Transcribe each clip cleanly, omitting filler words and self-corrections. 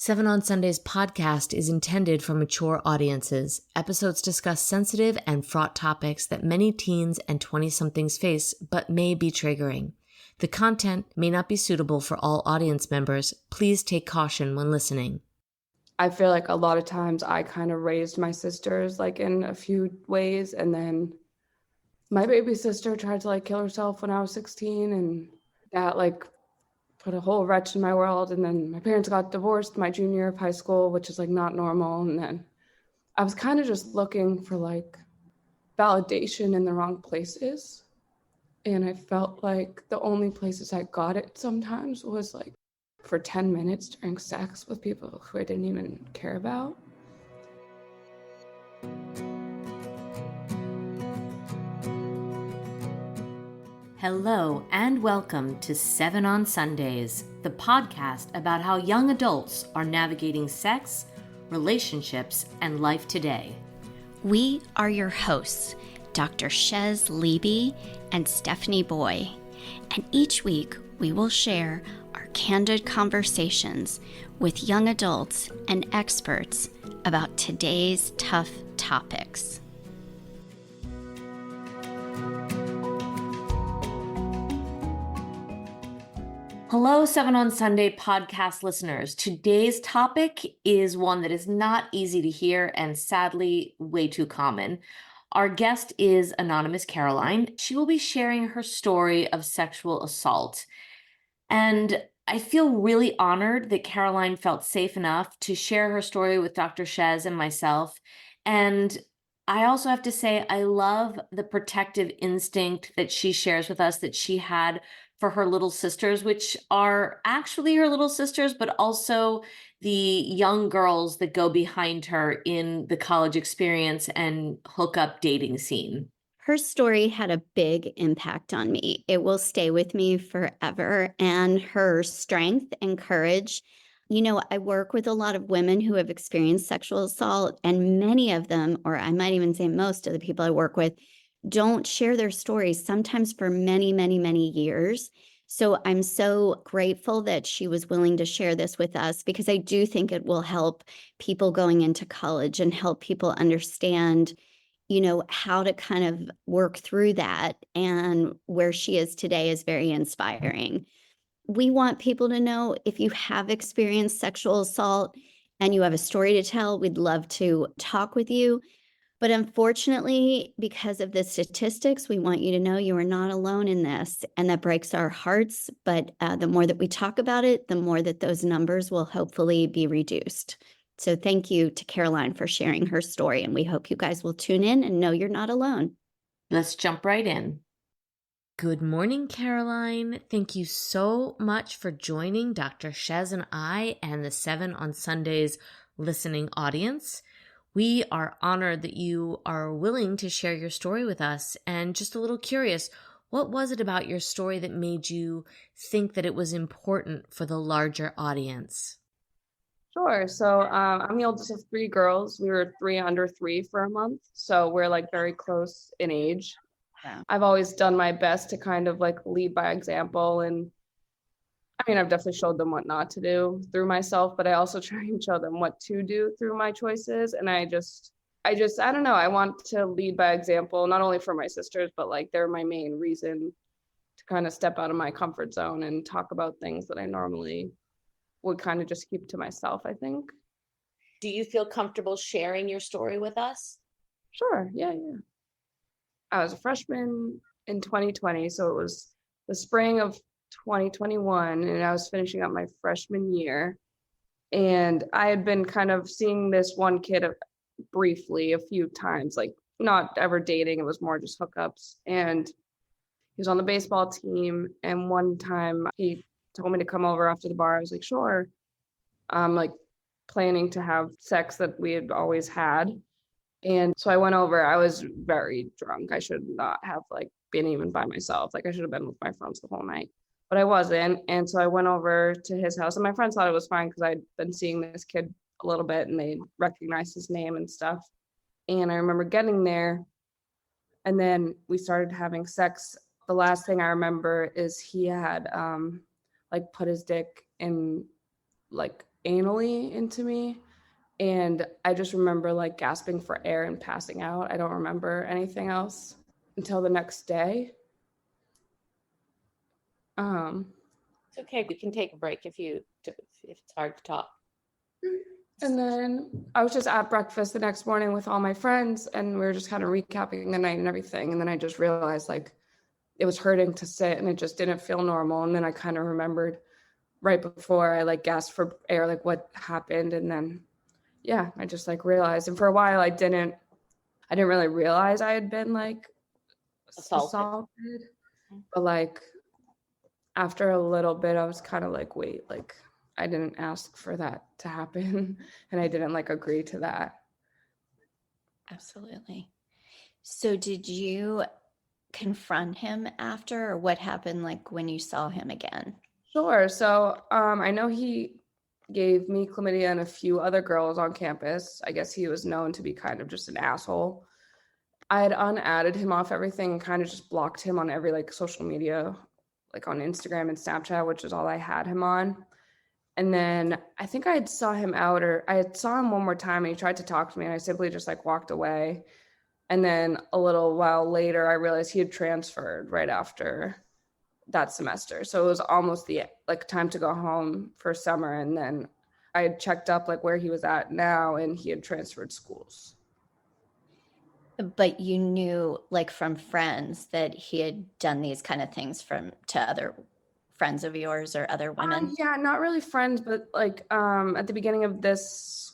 Seven on Sundays podcast is intended for mature audiences. Episodes discuss sensitive and fraught topics that many teens and 20-somethings face, but may be triggering. The content may not be suitable for all audience members. Please take caution when listening. I feel like a lot of times I kind of raised my sisters like in a few ways, and then my baby sister tried to like kill herself when I was 16, and that like put a whole wretch in my world. And then my parents got divorced my junior year of high school, which is like not normal. And then I was kind of just looking for like validation in the wrong places. And I felt like the only places I got it sometimes was like for 10 minutes during sex with people who I didn't even care about. Hello and welcome to Seven on Sundays, the podcast about how young adults are navigating sex, relationships, and life today. We are your hosts, Dr. Chez, Leeby, and Stephanie Boye, and each week we will share our candid conversations with young adults and experts about today's tough topics. Hello, Seven on Sunday podcast listeners. Today's topic is one that is not easy to hear and sadly way too common. Our guest is anonymous Caroline. She will be sharing her story of sexual assault. And I feel really honored that Caroline felt safe enough to share her story with Dr. Chez and myself. And I also have to say, I love the protective instinct that she shares with us that she had for her little sisters, which are actually her little sisters, but also the young girls that go behind her in the college experience and hookup dating scene. Her story had a big impact on me. It will stay with me forever. And her strength and courage. You know, I work with a lot of women who have experienced sexual assault, and many of them, or I might even say most of the people I work with, don't share their stories, sometimes for many, many, many years. So I'm so grateful that she was willing to share this with us, because I do think it will help people going into college and help people understand, you know, how to kind of work through that. And where she is today is very inspiring. We want people to know, if you have experienced sexual assault and you have a story to tell, we'd love to talk with you. But unfortunately, because of the statistics, we want you to know you are not alone in this, and that breaks our hearts. But the more that we talk about it, the more that those numbers will hopefully be reduced. So thank you to Caroline for sharing her story, and we hope you guys will tune in and know you're not alone. Let's jump right in. Good morning, Caroline. Thank you so much for joining Dr. Chez and I and the Seven on Sundays listening audience. We are honored that you are willing to share your story with us, and just a little curious, what was it about your story that made you think that it was important for the larger audience? Sure. So I'm the oldest of three girls. We were three under three for a month. So we're like very close in age. Yeah. I've always done my best to kind of like lead by example. And I mean, I've definitely showed them what not to do through myself, but I also try and show them what to do through my choices. And I don't know. I want to lead by example, not only for my sisters, but like they're my main reason to kind of step out of my comfort zone and talk about things that I normally would kind of just keep to myself, I think. Do you feel comfortable sharing your story with us? Sure. Yeah. I was a freshman in 2020, so it was the spring of 2021, and I was finishing up my freshman year. And I had been kind of seeing this one kid briefly a few times, like not ever dating. It was more just hookups. And he was on the baseball team. And one time he told me to come over after the bar. I was like, sure. I'm like planning to have sex that we had always had. And so I went over. I was very drunk. I should not have like been even by myself. Like I should have been with my friends the whole night, but I wasn't. And so I went over to his house, and my friends thought it was fine because I'd been seeing this kid a little bit and they recognized his name and stuff. And I remember getting there, and then we started having sex. The last thing I remember is he had like put his dick in anally into me. And I just remember like gasping for air and passing out. I don't remember anything else until the next day. It's okay. We can take a break if it's hard to talk. And then I was just at breakfast the next morning with all my friends, and we were just kind of recapping the night and everything. And then I just realized like it was hurting to sit and it just didn't feel normal. And then I kind of remembered right before I like gasped for air, like what happened. And then, yeah, I just like realized. And for a while I didn't really realize I had been like assaulted. But like after a little bit, I was kind of like, wait, like I didn't ask for that to happen. And I didn't like agree to that. Absolutely. So did you confront him after, or what happened like when you saw him again? Sure. So I know he gave me chlamydia and a few other girls on campus. I guess he was known to be kind of just an asshole. I had unadded him off everything and kind of just blocked him on every like social media, like on Instagram and Snapchat, which is all I had him on. And then I think I had saw him out, or I had saw him one more time and he tried to talk to me and I simply just like walked away. And then a little while later, I realized he had transferred right after that semester. So it was almost the like time to go home for summer. And then I had checked up like where he was at now and he had transferred schools. But you knew like from friends that he had done these kind of things to other friends of yours or other women? Yeah, not really friends, but like at the beginning of this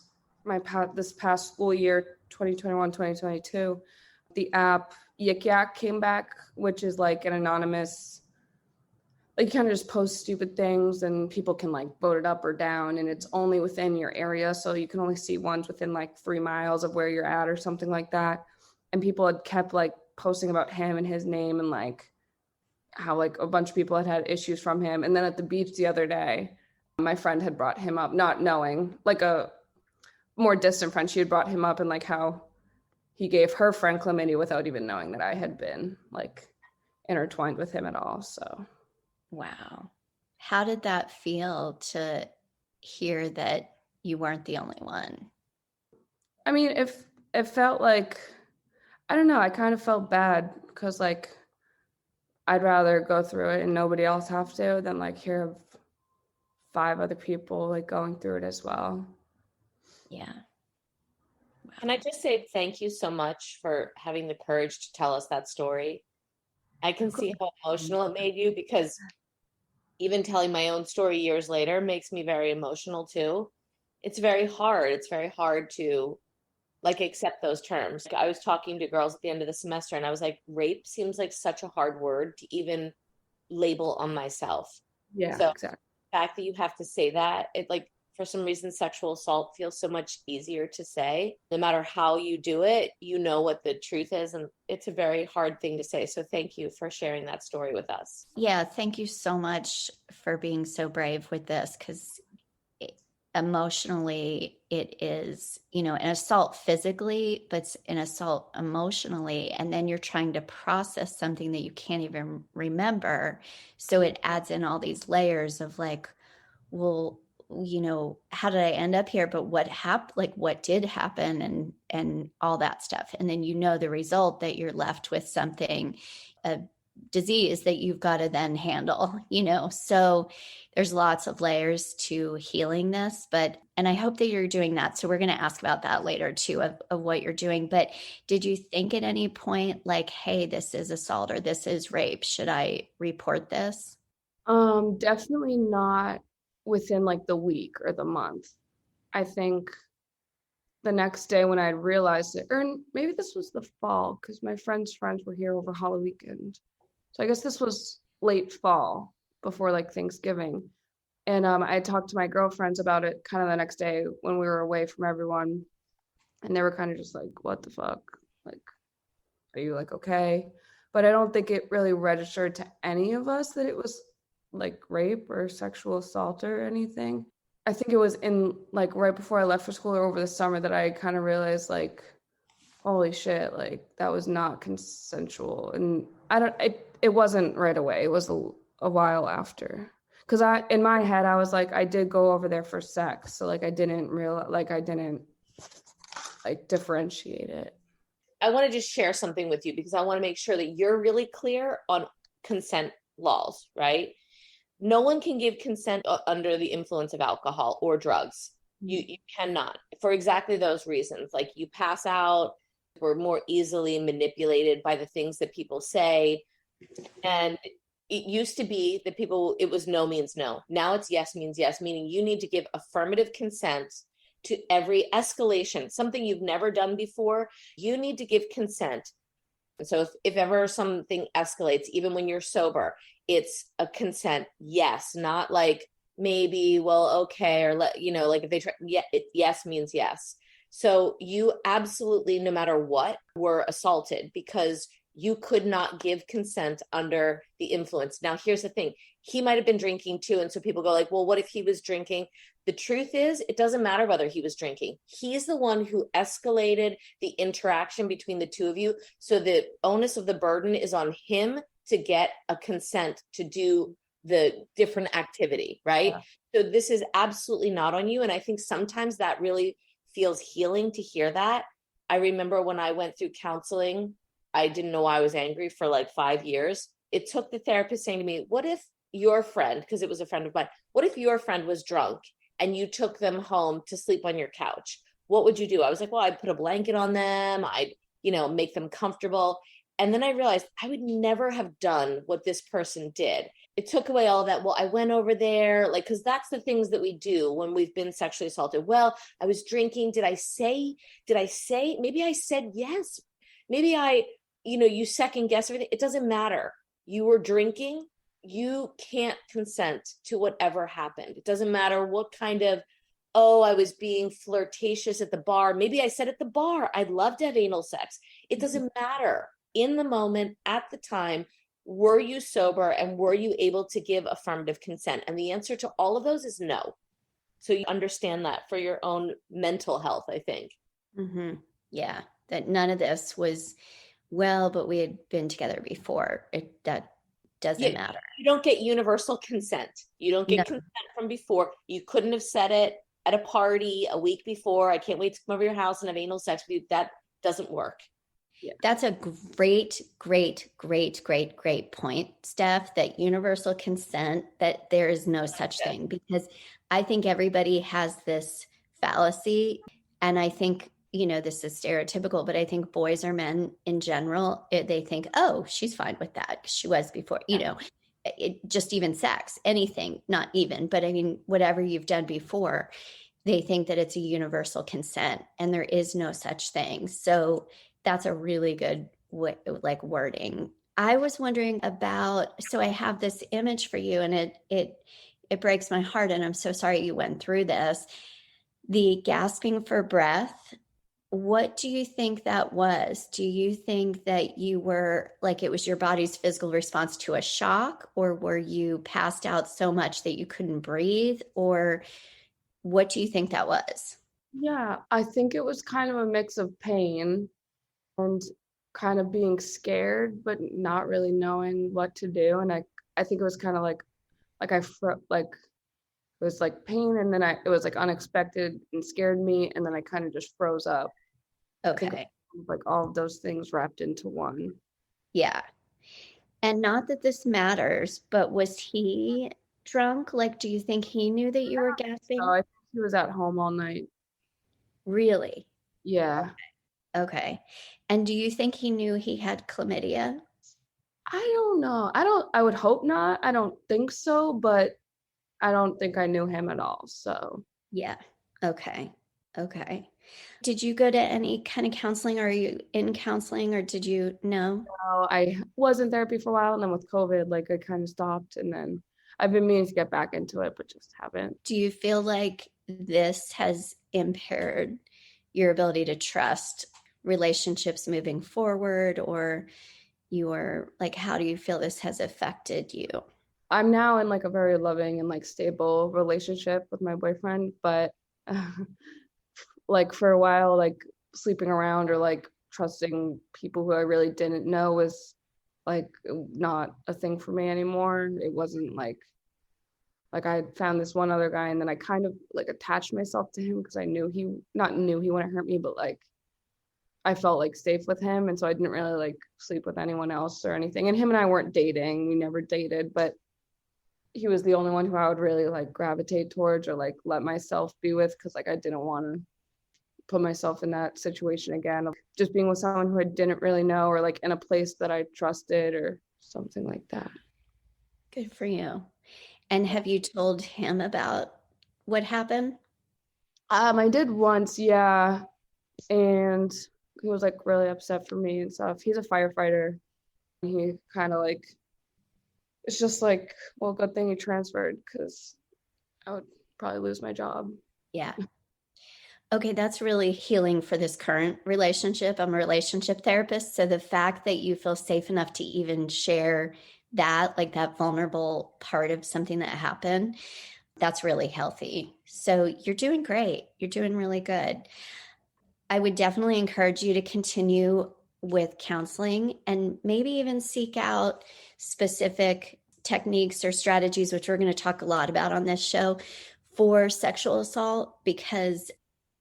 past school year, 2021, 2022, the app Yik Yak came back, which is like an anonymous, like you kind of just post stupid things and people can like vote it up or down, and it's only within your area. So you can only see ones within like 3 miles of where you're at or something like that. And people had kept like posting about him and his name and like how like a bunch of people had issues from him. And then at the beach the other day, my friend had brought him up, not knowing, like a more distant friend, she had brought him up and like how he gave her friend chlamydia without even knowing that I had been like intertwined with him at all. So Wow. How did that feel to hear that you weren't the only one? I mean, if it felt like, I don't know, I kind of felt bad because like I'd rather go through it and nobody else have to than like hear of 5 other people like going through it as well. Yeah. Can I just say thank you so much for having the courage to tell us that story? I can see how emotional it made you, because even telling my own story years later makes me very emotional too. It's very hard. It's very hard to like accept those terms. I was talking to girls at the end of the semester and I was like, rape seems like such a hard word to even label on myself. Yeah, So exactly. the fact that you have to say that, it like for some reason sexual assault feels so much easier to say. No matter how you do it, you know what the truth is, and it's a very hard thing to say. So thank you for sharing that story with us. Yeah, thank you so much for being so brave with this, because emotionally it is, an assault physically, but it's an assault emotionally. And then you're trying to process something that you can't even remember. So it adds in all these layers of like, well, how did I end up here? But what happened, like what did happen, and all that stuff. And then the result that you're left with something, a disease that you've got to then handle, so there's lots of layers to healing this, and I hope that you're doing that. So we're going to ask about that later too, of what you're doing. But did you think at any point like, hey, this is assault or this is rape, should I report this? Definitely not within like the week or the month. I think the next day when I realized it, or maybe this was the fall because my friends were here over Halloween weekend. So I guess this was late fall before like Thanksgiving. And I talked to my girlfriends about it kind of the next day when we were away from everyone. And they were kind of just like, what the fuck? Like, are you like okay? But I don't think it really registered to any of us that it was like rape or sexual assault or anything. I think it was in like right before I left for school or over the summer that I kind of realized like, holy shit, like that was not consensual. And it wasn't right away. It was a while after. Because in my head, I was like, I did go over there for sex. So like, I didn't realize, like, I didn't like differentiate it. I want to just share something with you because I want to make sure that you're really clear on consent laws, right? No one can give consent under the influence of alcohol or drugs. You cannot, for exactly those reasons. Like you pass out, we're more easily manipulated by the things that people say. And it used to be that people, it was no means no. Now it's yes means yes, meaning you need to give affirmative consent to every escalation, something you've never done before. You need to give consent. And so if ever something escalates, even when you're sober, it's a consent yes, not like maybe, well, okay, or let, like if they try, yeah, yes means yes. So you absolutely, no matter what, were assaulted because you could not give consent under the influence. Now, here's the thing. He might have been drinking too. And so people go like, well, what if he was drinking? The truth is, it doesn't matter whether he was drinking. He's the one who escalated the interaction between the two of you. So the onus of the burden is on him to get a consent to do the different activity, right? Yeah. So this is absolutely not on you. And I think sometimes that really feels healing to hear that. I remember when I went through counseling, I didn't know why I was angry for like 5 years. It took the therapist saying to me, what if your friend, because it was a friend of mine, what if your friend was drunk and you took them home to sleep on your couch? What would you do? I was like, well, I'd put a blanket on them. I'd, make them comfortable. And then I realized I would never have done what this person did. It took away all that. Well, I went over there, like, because that's the things that we do when we've been sexually assaulted. Well, I was drinking. Did I say, maybe I said yes. Maybe you second guess everything. It doesn't matter. You were drinking. You can't consent to whatever happened. It doesn't matter what kind of, oh, I was being flirtatious at the bar. Maybe I said at the bar, I'd love to have anal sex. It doesn't matter. In the moment, at the time, were you sober and were you able to give affirmative consent? And the answer to all of those is no. So you understand that for your own mental health, I think. Mm-hmm. Yeah, that none of this was, well, but we had been together before. That doesn't matter. You don't get universal consent. You don't get consent from before. You couldn't have said it at a party a week before. I can't wait to come over your house and have anal sex with you. That doesn't work. Yeah. That's a great point, Steph, that universal consent, that there is no such thing, because I think everybody has this fallacy. And I think, this is stereotypical, but I think boys or men in general, they think, oh, she's fine with that. She was before, just even sex, anything, not even, but I mean, whatever you've done before, they think that it's a universal consent, and there is no such thing. So that's a really good wording. I was wondering about, so I have this image for you, and it breaks my heart, and I'm so sorry you went through this. The gasping for breath. What do you think that was? Do you think that you were like, it was your body's physical response to a shock, or were you passed out so much that you couldn't breathe, or what do you think that was? Yeah, I think it was kind of a mix of pain and kind of being scared, but not really knowing what to do. And I think it was kind of like it was like pain, and then it was like unexpected and scared me, and then I kind of just froze up. Okay. Like all of those things wrapped into one. Yeah. And not that this matters, but was he drunk? Like, do you think he knew that you were gasping? So I think he was at home all night. Really? Yeah. Okay. And do you think he knew he had chlamydia? I don't know. I would hope not. I don't think so, but I don't think I knew him at all. So yeah. Okay. Did you go to any kind of counseling? Are you in counseling, or did you know? No, I was in therapy for a while, and then with COVID, like I kind of stopped, and then I've been meaning to get back into it, but just haven't. Do you feel like this has impaired your ability to trust relationships moving forward, or how do you feel this has affected you? I'm now in like a very loving and like stable relationship with my boyfriend, but like for a while, like sleeping around or like trusting people who I really didn't know was like not a thing for me anymore. It wasn't like Like I found this one other guy and then I kind of like attached myself to him because I knew he wouldn't hurt me, but like I felt like safe with him. And so I didn't really like sleep with anyone else or anything. And him and I weren't dating. We never dated, but he was the only one who I would really like gravitate towards or like let myself be with because like I didn't want to put myself in that situation again of just being with someone who I didn't really know or like in a place that I trusted or something like that. Good for you. And have you told him about what happened? I did once, yeah. And he was like really upset for me and stuff. He's a firefighter. He kind of like, it's just like, well, good thing he transferred because I would probably lose my job. Yeah. Okay, that's really healing for this current relationship. I'm a relationship therapist. So the fact that you feel safe enough to even share that, like that vulnerable part of something that happened, that's really healthy. So you're doing great. You're doing really good. I would definitely encourage you to continue with counseling and maybe even seek out specific techniques or strategies, which we're going to talk a lot about on this show, for sexual assault because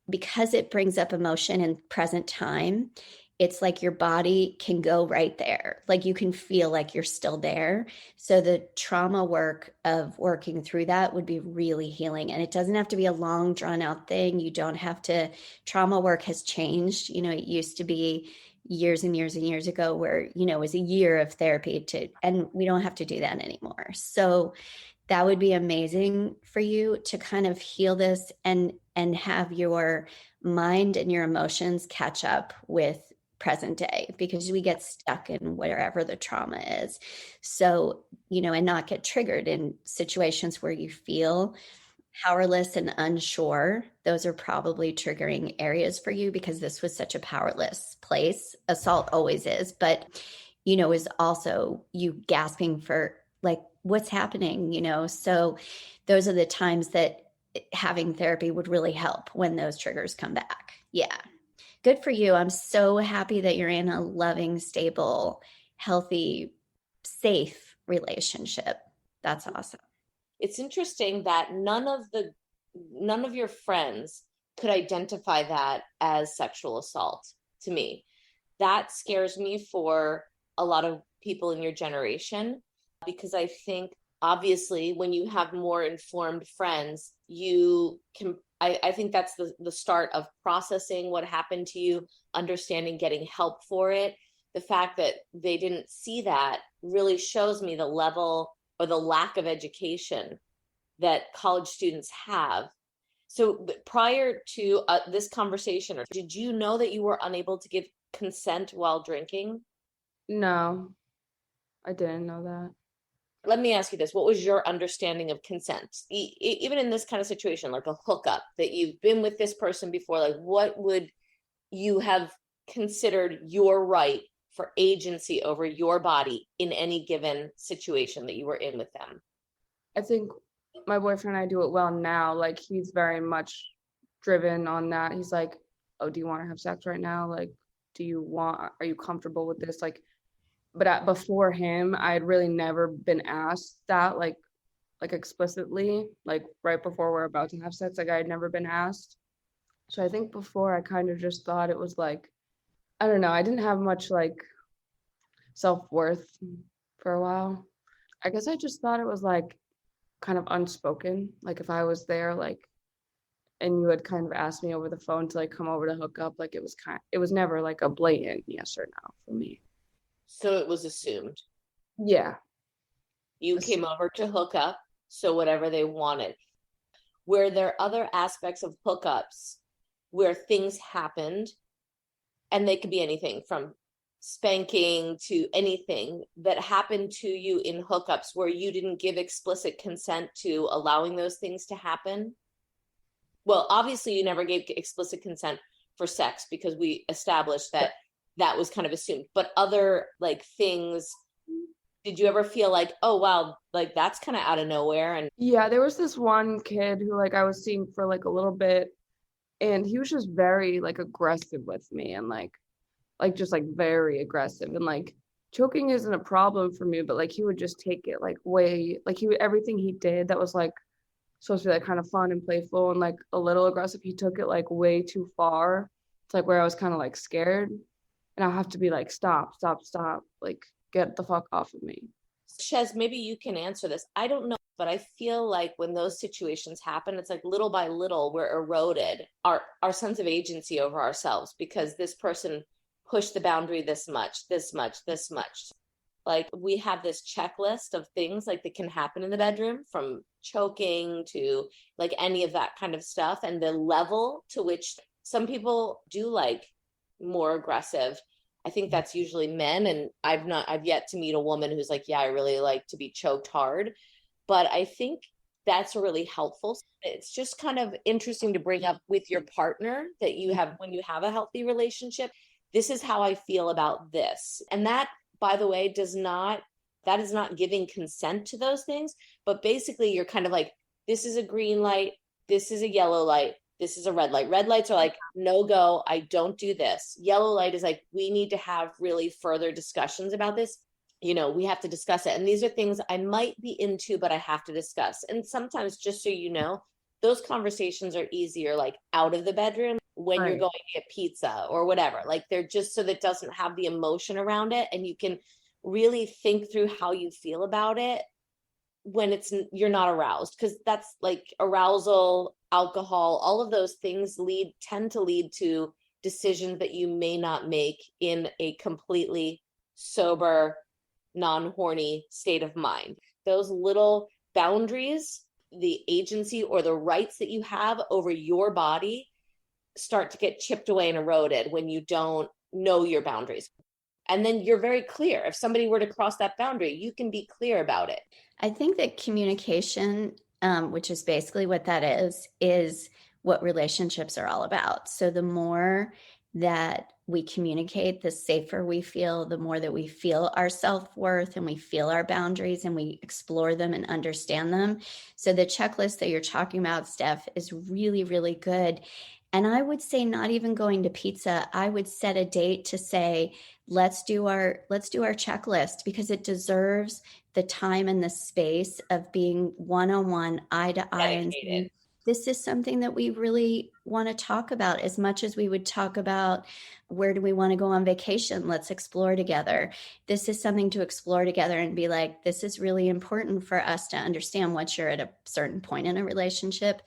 it brings up emotion in present time. It's like your body can go right there. Like you can feel like you're still there. So the trauma work of working through that would be really healing. And it doesn't have to be a long drawn out thing. You don't have to, trauma work has changed. You know, it used to be years and years and years ago where, you know, it was a year of therapy and we don't have to do that anymore. So that would be amazing for you to kind of heal this and have your mind and your emotions catch up with present day because we get stuck in whatever the trauma is. So, you know, and not get triggered in situations where you feel powerless and unsure. Those are probably triggering areas for you because this was such a powerless place. Assault always is, but, you know, is also you gasping for like, what's happening, you know? So those are the times that having therapy would really help when those triggers come back. Yeah. Good for you. I'm so happy that you're in a loving, stable, healthy, safe relationship. That's awesome. It's interesting that none of your friends could identify that as sexual assault to me. That scares me for a lot of people in your generation because I think obviously when you have more informed friends, you can, I think that's the start of processing what happened to you, understanding, getting help for it. The fact that they didn't see that really shows me the level or the lack of education that college students have. So prior to this conversation, did you know that you were unable to give consent while drinking? No, I didn't know that. Let me ask you this. What was your understanding of consent? Even in this kind of situation, like a hookup, that you've been with this person before, like what would you have considered your right for agency over your body in any given situation that you were in with them? I think my boyfriend and I do it well now. Like he's very much driven on that. He's like, oh, do you want to have sex right now? Like, are you comfortable with this? Like, but before him, I had really never been asked that, like explicitly, like right before we're about to have sex, like I had never been asked. So I think before I kind of just thought it was like, I don't know, I didn't have much like self-worth for a while. I guess I just thought it was like kind of unspoken. Like if I was there, like, and you had kind of asked me over the phone to like come over to hook up, like it was never like a blatant yes or no for me. So it was assumed. Yeah. You came over to hook up, so whatever they wanted. Were there other aspects of hookups where things happened, and they could be anything from spanking to anything that happened to you in hookups where you didn't give explicit consent to allowing those things to happen? Well, obviously you never gave explicit consent for sex because we established that that was kind of assumed, but other like things, did you ever feel like, oh wow, like that's kind of out of nowhere? And Yeah, there was this one kid who like I was seeing for like a little bit, and he was just very like aggressive with me and like just like very aggressive and like choking isn't a problem for me, but like he would just take it like way, like he would, everything he did that was like supposed to be like kind of fun and playful and like a little aggressive, he took it like way too far. It's like where I was kind of like scared, and I have to be like, stop, stop, stop, like get the fuck off of me. Chez, maybe you can answer this. I don't know, but I feel like when those situations happen, it's like little by little we're eroded our sense of agency over ourselves because this person pushed the boundary this much, this much, this much. Like we have this checklist of things like that can happen in the bedroom, from choking to like any of that kind of stuff, and the level to which some people do like more aggressive. I think that's usually men, and I've yet to meet a woman who's like, yeah, I really like to be choked hard. But I think that's really helpful. It's just kind of interesting to bring up with your partner that you have when you have a healthy relationship. This is how I feel about this. And that, by the way, that is not giving consent to those things. But basically, you're kind of like, this is a green light, this is a yellow light, this is a red light. Red lights are like, no go, I don't do this. Yellow light is like, we need to have really further discussions about this. You know, we have to discuss it. And these are things I might be into, but I have to discuss. And sometimes, just so you know, those conversations are easier like out of the bedroom when you're Right. going to get pizza or whatever. Like they're just so that doesn't have the emotion around it. And you can really think through how you feel about it when you're not aroused, because that's like arousal, alcohol, all of those things tend to lead to decisions that you may not make in a completely sober, non-horny state of mind. Those little boundaries, the agency or the rights that you have over your body start to get chipped away and eroded when you don't know your boundaries. And then you're very clear. If somebody were to cross that boundary, you can be clear about it. I think that communication, which is basically what that is what relationships are all about. So the more that we communicate, the safer we feel, the more that we feel our self-worth and we feel our boundaries and we explore them and understand them. So the checklist that you're talking about, Steph, is really, really good. And I would say not even going to pizza, I would set a date to say, let's do our checklist, because it deserves the time and the space of being one-on-one, eye to eye, and saying, this is something that we really want to talk about as much as we would talk about where do we want to go on vacation. Let's explore together. This is something to explore together and be like, this is really important for us to understand once you're at a certain point in a relationship.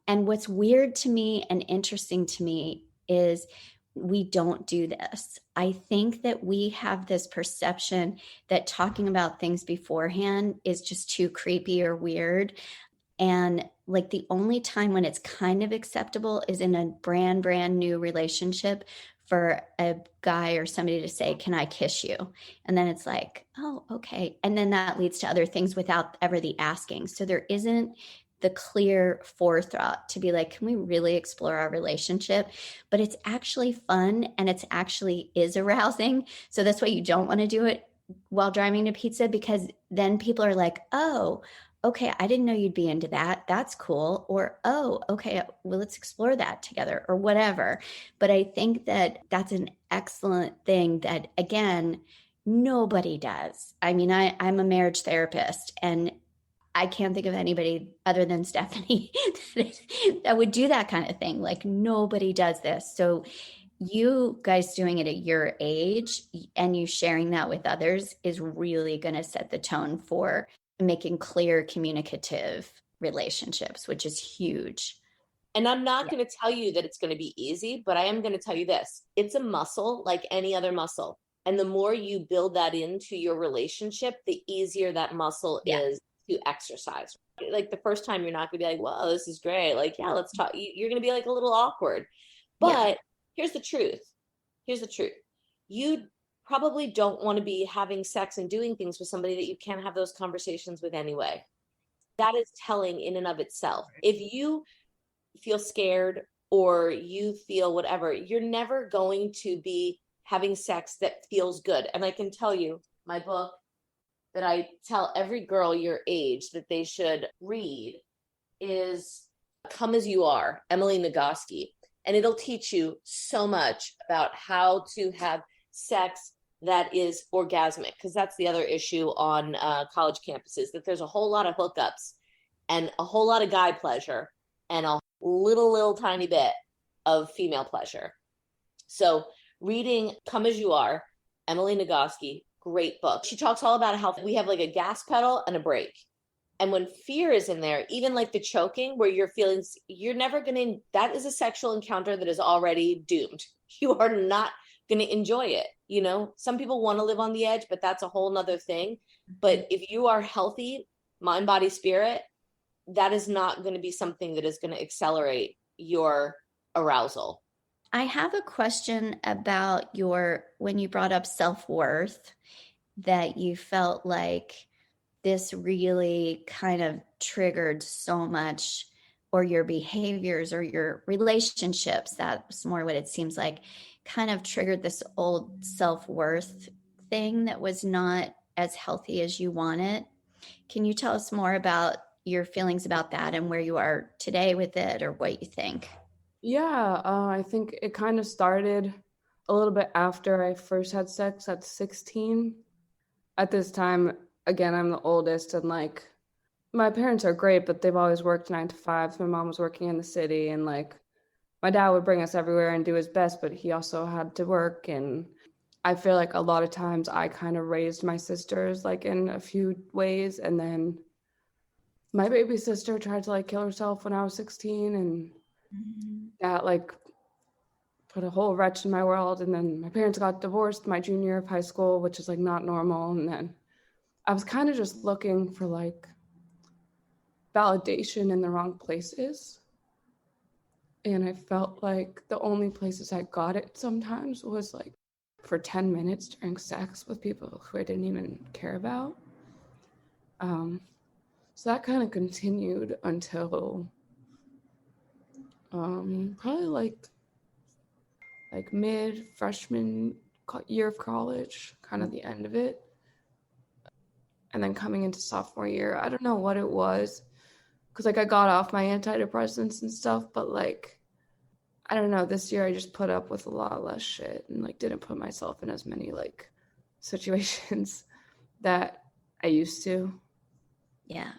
And what's weird to me and interesting to me is we don't do this. I think that we have this perception that talking about things beforehand is just too creepy or weird. And like the only time when it's kind of acceptable is in a brand new relationship for a guy or somebody to say, can I kiss you? And then it's like, oh, okay. And then that leads to other things without ever the asking. So there isn't the clear forethought to be like, can we really explore our relationship? But it's actually fun and it's actually is arousing. So that's why you don't want to do it while driving to pizza, because then people are like, oh, okay, I didn't know you'd be into that. That's cool. Or, oh, okay, well, let's explore that together or whatever. But I think that that's an excellent thing that, again, nobody does. I mean, I'm a marriage therapist, and I can't think of anybody other than Stephanie that would do that kind of thing. Like nobody does this. So you guys doing it at your age and you sharing that with others is really going to set the tone for making clear communicative relationships, which is huge. And I'm not going to tell you that it's going to be easy, but I am going to tell you this. It's a muscle like any other muscle. And the more you build that into your relationship, the easier that muscle is to exercise. Like the first time you're not going to be like, well, this is great. Like, yeah, let's talk. You're going to be like a little awkward. But here's the truth. Here's the truth. You probably don't want to be having sex and doing things with somebody that you can't have those conversations with anyway. That is telling in and of itself. If you feel scared or you feel whatever, you're never going to be having sex that feels good. And I can tell you, my book that I tell every girl your age that they should read is Come As You Are, Emily Nagoski. And it'll teach you so much about how to have sex that is orgasmic, because that's the other issue on college campuses, that there's a whole lot of hookups and a whole lot of guy pleasure and a little tiny bit of female pleasure. So reading Come As You Are, Emily Nagoski, great book. She talks all about how we have like a gas pedal and a brake. And when fear is in there, even like the choking where you're feeling, you're never going to, that is a sexual encounter that is already doomed. You are not going to enjoy it. You know, some people want to live on the edge, but that's a whole nother thing. But if you are healthy, mind, body, spirit, that is not going to be something that is going to accelerate your arousal. I have a question about when you brought up self-worth, that you felt like this really kind of triggered so much, or your behaviors or your relationships, that's more what it seems like, kind of triggered this old self-worth thing that was not as healthy as you want it. Can you tell us more about your feelings about that and where you are today with it, or what you think? Yeah, I think it kind of started a little bit after I first had sex at 16. At this time, again, I'm the oldest, and like my parents are great, but they've always worked 9 to 5. My mom was working in the city, and like my dad would bring us everywhere and do his best, but he also had to work. And I feel like a lot of times I kind of raised my sisters like in a few ways, and then my baby sister tried to like kill herself when I was 16, and that like put a whole wretch in my world. And then my parents got divorced my junior year of high school, which is like not normal. And then I was kind of just looking for like validation in the wrong places. And I felt like the only places I got it sometimes was like for 10 minutes during sex with people who I didn't even care about. So that kind of continued until probably like mid freshman year of college, kind of the end of it. And then coming into sophomore year, I don't know what it was, because like I got off my antidepressants and stuff, but like, I don't know, this year I just put up with a lot less shit and like didn't put myself in as many like situations that I used to. Yeah.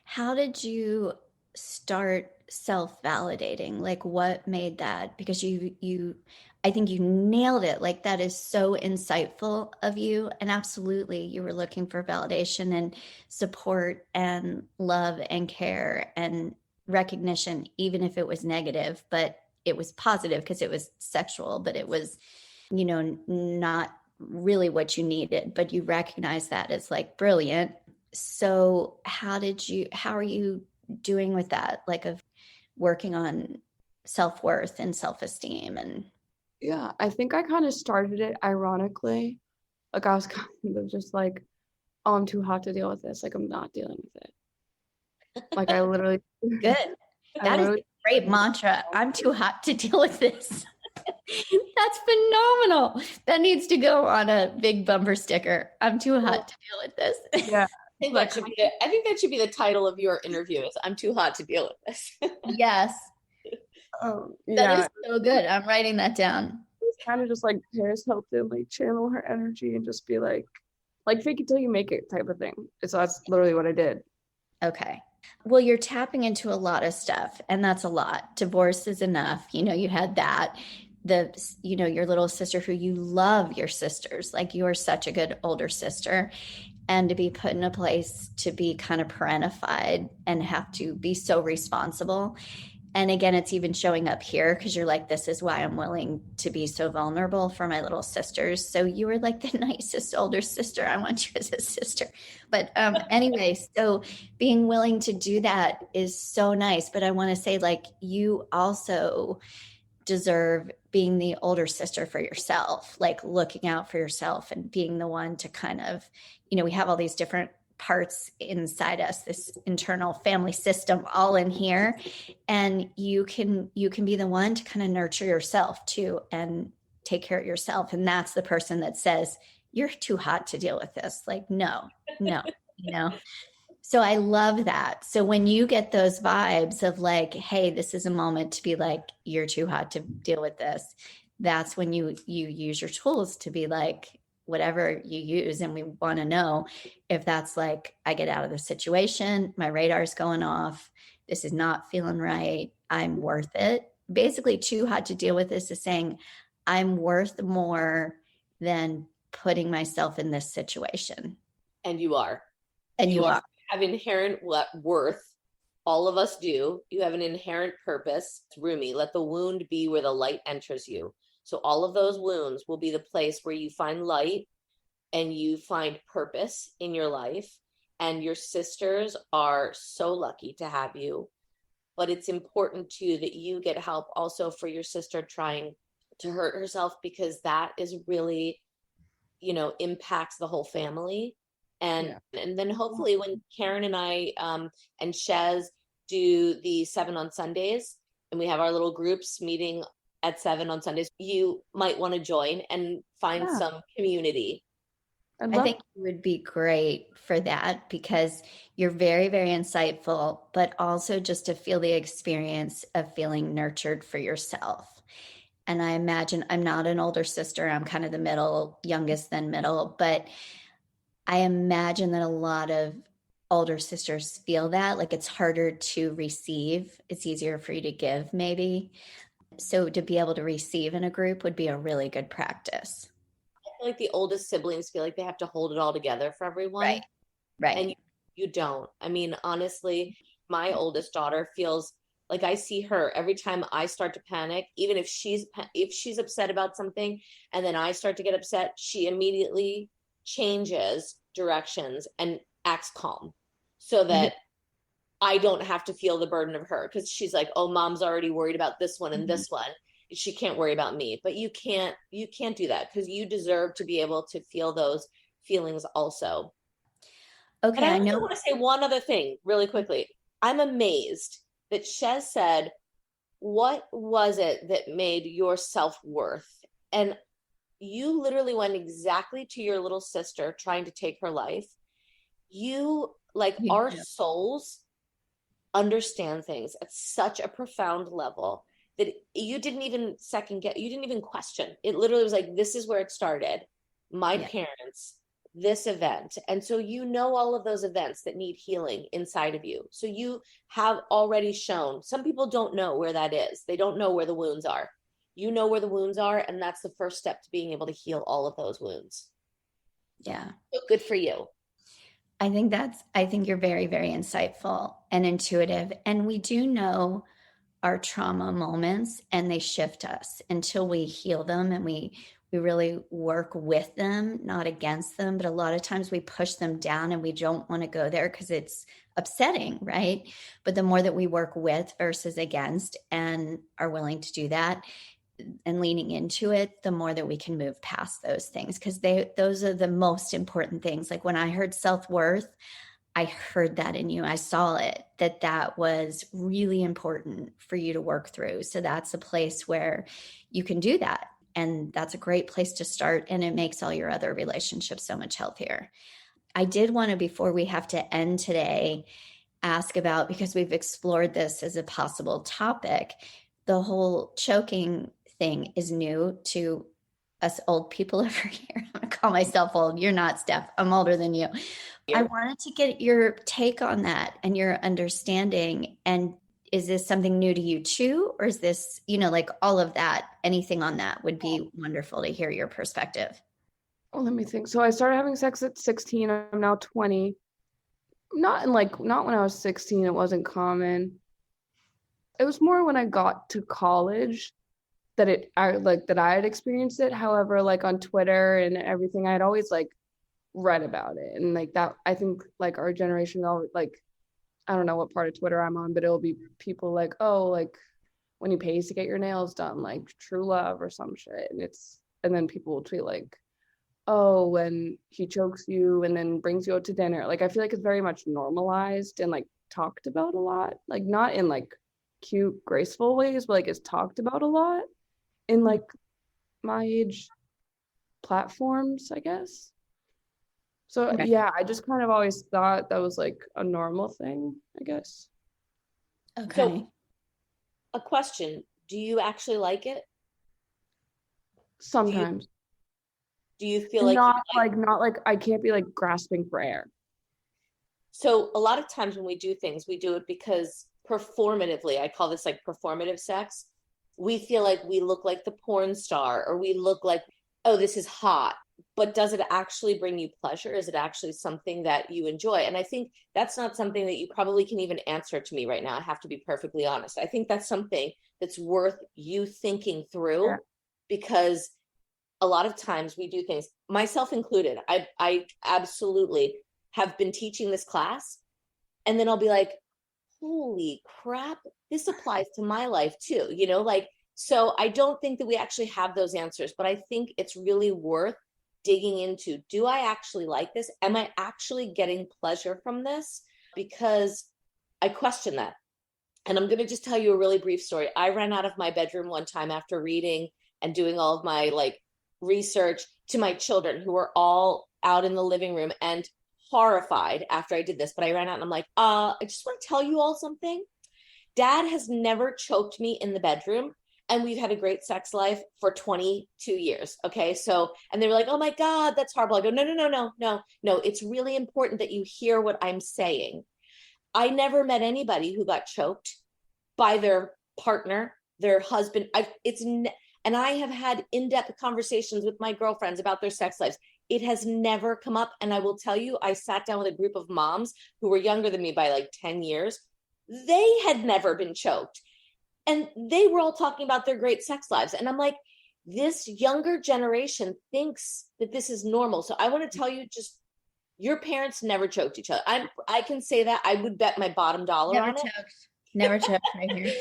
How did you start self-validating? Like, what made that? Because I think you nailed it. Like, that is so insightful of you. And absolutely, you were looking for validation and support and love and care and recognition, even if it was negative, but it was positive because it was sexual, but it was, not really what you needed, but you recognize that as like brilliant. So how are you doing with that? Like of working on self-worth and self-esteem and. Yeah, I think I kind of started it ironically. Like I was kind of just like, oh, I'm too hot to deal with this. Like I'm not dealing with it. Like I literally. Good. That is a great mantra. I'm too hot to deal with this. That's phenomenal. That needs to go on a big bumper sticker. I'm too hot to deal with this. Yeah. I think that should be the title of your interview is I'm too hot to deal with this. Yes. That is so good. I'm writing that down. It's kind of just like Paris Hilton, like channel her energy and just be like fake it till you make it type of thing. So that's literally what I did. Okay. Well, you're tapping into a lot of stuff, and that's a lot. Divorce is enough. You had that. Your little sister, who you love your sisters, like you are such a good older sister, and to be put in a place to be kind of parentified and have to be so responsible. And again, it's even showing up here because you're like, this is why I'm willing to be so vulnerable for my little sisters. So you were like the nicest older sister. I want you as a sister. But anyway, so being willing to do that is so nice. But I want to say, like, you also deserve being the older sister for yourself, like looking out for yourself and being the one to kind of, we have all these different parts inside us, this internal family system all in here, and you can be the one to kind of nurture yourself too and take care of yourself. And that's the person that says you're too hot to deal with this. Like, no. So I love that. So when you get those vibes of like, hey, this is a moment to be like, you're too hot to deal with this, that's when you use your tools to be like, whatever you use. And we want to know if that's like, I get out of the situation, my radar's going off, this is not feeling right, I'm worth it. Basically, too hot to deal with this is saying, I'm worth more than putting myself in this situation. And you are. And you are. Have inherent worth. All of us do. You have an inherent purpose. Rumi, let the wound be where the light enters you. So all of those wounds will be the place where you find light and you find purpose in your life. And your sisters are so lucky to have you. But it's important too that you get help also for your sister trying to hurt herself, because that is really, impacts the whole family. And then hopefully when Karen and I and Chez do the 7 on Sundays, and we have our little groups meeting at 7 on Sundays, you might want to join and find some community. I think you would be great for that, because you're very, very insightful, but also just to feel the experience of feeling nurtured for yourself. And I imagine, I'm not an older sister, I'm kind of the middle, youngest than middle, but I imagine that a lot of older sisters feel that, like it's harder to receive. It's easier for you to give, maybe. So to be able to receive in a group would be a really good practice. I feel like the oldest siblings feel like they have to hold it all together for everyone. Right. And you don't. I mean, honestly, my oldest daughter feels like I see her every time I start to panic, even if she's upset about something and then I start to get upset, she immediately changes directions and acts calm so that I don't have to feel the burden of her, because she's like, oh, mom's already worried about this one and this one. She can't worry about me. But you can't do that, because you deserve to be able to feel those feelings also. Okay, And I want to say one other thing really quickly. I'm amazed that Chez said, what was it that made your self-worth? And you literally went exactly to your little sister trying to take her life. You, like, our souls understand things at such a profound level that you didn't even you didn't even question. It literally was like, this is where it started. My parents, this event. And so all of those events that need healing inside of you. So you have already shown. Some people don't know where that is. They don't know where the wounds are. You know where the wounds are, and that's the first step to being able to heal all of those wounds. Yeah. So good for you. I think you're very, very insightful and intuitive. And we do know our trauma moments, and they shift us until we heal them, and we really work with them, not against them. But a lot of times we push them down and we don't want to go there because it's upsetting, right? But the more that we work with versus against and are willing to do that and leaning into it, the more that we can move past those things, because those are the most important things. Like when I heard self-worth, I heard that in you. I saw it, that was really important for you to work through. So that's a place where you can do that. And that's a great place to start. And it makes all your other relationships so much healthier. I did want to, before we have to end today, ask about, because we've explored this as a possible topic, the whole choking thing is new to us old people over here. I'm going to call myself old. You're not, Steph. I'm older than you. I wanted to get your take on that and your understanding. And is this something new to you too? Or is this, like all of that, anything on that would be wonderful to hear your perspective. Oh, let me think. So I started having sex at 16. I'm now 20. Not when I was 16, it wasn't common. It was more when I got to college that I had experienced it. However, like on Twitter and everything, I had always like read about it. And like that, I think like our generation, like, I don't know what part of Twitter I'm on, but it'll be people like, oh, like when he pays to get your nails done, like true love or some shit. And then people will tweet like, oh, when he chokes you and then brings you out to dinner. Like, I feel like it's very much normalized and like talked about a lot, like not in like cute, graceful ways, but like it's talked about a lot in like my age platforms, I guess. So yeah, I just kind of always thought that was like a normal thing, I guess. Okay. So, a question: do you actually like it? Sometimes. Do you feel like not like I can't be like grasping for air. So a lot of times when we do things, we do it because performatively, I call this like performative sex. We feel like we look like the porn star, or we look like, oh, this is hot. But does it actually bring you pleasure? Is it actually something that you enjoy? And I think that's not something that you probably can even answer to me right now. I have to be perfectly honest. I think that's something that's worth you thinking through, Yeah. because a lot of times we do things, myself included. I absolutely have been teaching this class, and then I'll be like, holy crap, this applies to my life too, like, so I don't think that we actually have those answers, but I think it's really worth digging into. Do I actually like this? Am I actually getting pleasure from this? Because I question that. And I'm going to just tell you a really brief story. I ran out of my bedroom one time after reading and doing all of my like research to my children, who were all out in the living room and horrified after I did this. But I ran out and I'm like, I just want to tell you all something. Dad has never choked me in the bedroom, and we've had a great sex life for 22 years. Okay. So, and they were like, oh my God, that's horrible. I go, no. It's really important that you hear what I'm saying. I never met anybody who got choked by their partner, their husband. And I have had in-depth conversations with my girlfriends about their sex lives. It has never come up. And I will tell you, I sat down with a group of moms who were younger than me by like 10 years. They had never been choked. And they were all talking about their great sex lives. And I'm like, this younger generation thinks that this is normal. So I want to tell you, just, your parents never choked each other. I can say that. I would bet my bottom dollar Never on it. choked. Never choked right here.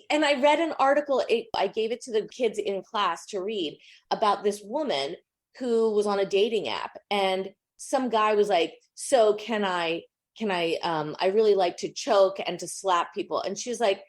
And I read an article, I gave it to the kids in class to read, about this woman who was on a dating app, and some guy was like, so I really like to choke and to slap people. And she was like,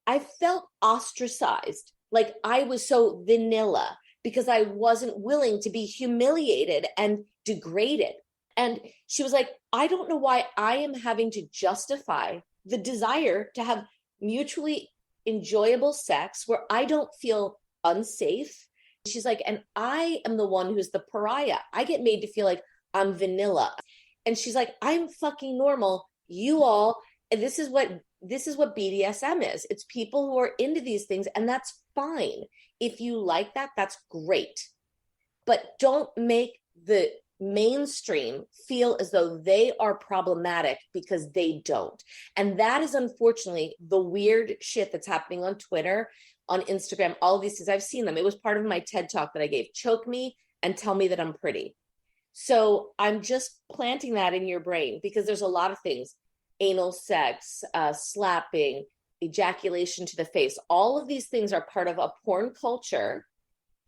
I felt ostracized. Like I was so vanilla because I wasn't willing to be humiliated and degraded. And she was like, I don't know why I am having to justify the desire to have mutually enjoyable sex where I don't feel unsafe. She's like, and I am the one who's the pariah. I get made to feel like I'm vanilla. And she's like, I'm fucking normal. You all, and this is what BDSM is. It's people who are into these things, and that's fine. If you like that, that's great. But don't make the mainstream feel as though they are problematic because they don't. And that is unfortunately the weird shit that's happening on Twitter, on Instagram, all of these things. I've seen them. It was part of my TED talk that I gave. Choke me and tell me that I'm pretty. So I'm just planting that in your brain, because there's a lot of things: anal sex, slapping, ejaculation to the face. All of these things are part of a porn culture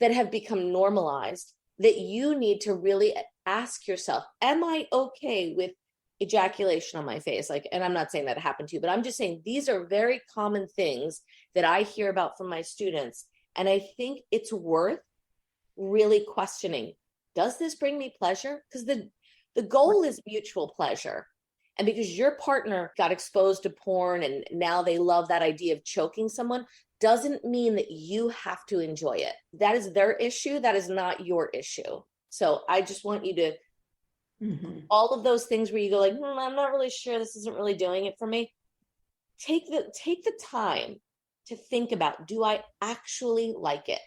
that have become normalized, that you need to really ask yourself, am I okay with ejaculation on my face? Like, and I'm not saying that happened to you, but I'm just saying these are very common things that I hear about from my students. And I think it's worth really questioning, does this bring me pleasure? Because the goal is mutual pleasure. And because your partner got exposed to porn and now they love that idea of choking someone, doesn't mean that you have to enjoy it. That is their issue. That is not your issue. So I just want you to, all of those things where you go like, I'm not really sure, this isn't really doing it for me. Take the time to think about, do I actually like it?